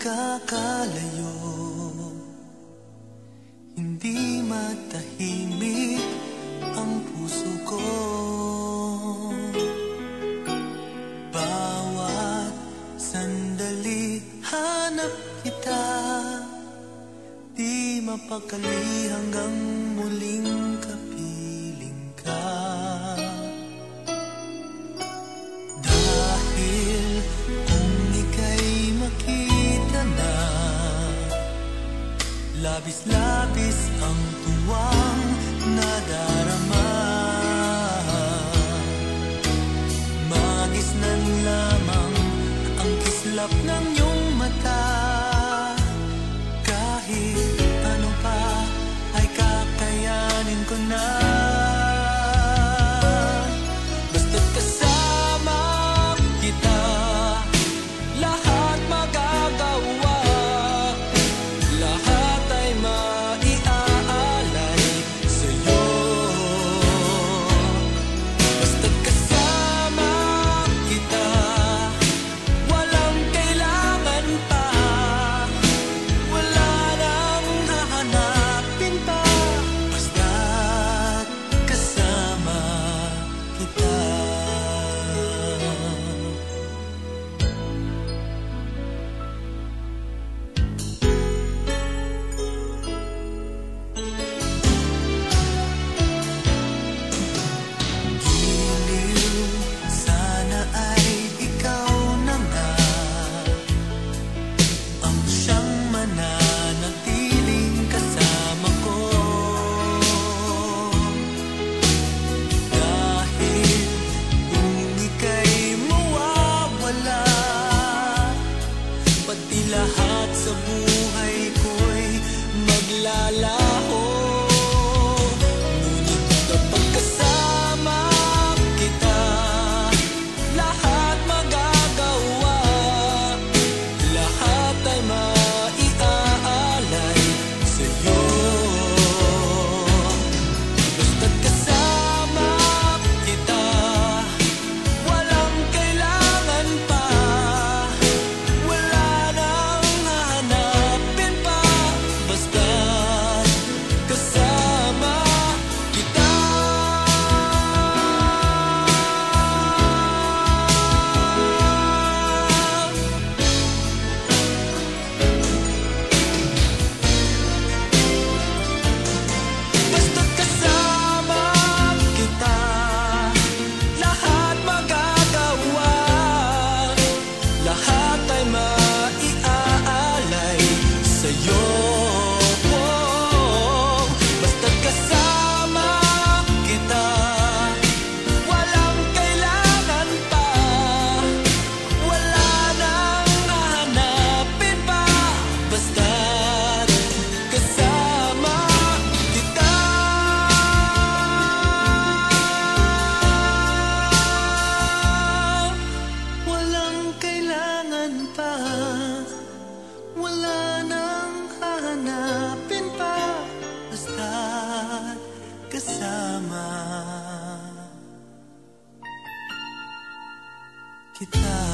nagkakalayo, hindi matahimik ang puso ko. Bawat sandali hanap kita, di mapakali hanggang muling kapiling ka. Dahil kung ika'y makita na, labis-labis ang tuwang nadarama. Magisnan lamang ang kislap ng iyong mata. Kahit ano pa ay kakayanin ko na. Basta't kasama kita, lahat magagawa. Lahat ay maiaalay sa'yo. Basta't kasama kita, walang kailangan pa. Wala nang hahanapin pa. Basta't kasama kita. Giliw, sana ay ikaw na nga ang siyang mananatiling kasama ko. Dahil kung ika'y mawawala, pati lahat sa buhay ko'y maglalaho. Ngunit kapag kasama kita, lahat magagawa. Lahat ay maiaalay sa'yo. Basta't kasama kita, walang kailangan pa. Wala nang hahanapin pa. Basta't kasama kita. Basta't kasama kita, lahat magagawa. Lahat ay maiaalay sa'yo. Basta't kasama kita, walang kailangan pa. Wala nang hahanapin pa. Basta't kasama kita. Walang kailangan pa. Wala nang hahanapin pa. Basta't kasama kita.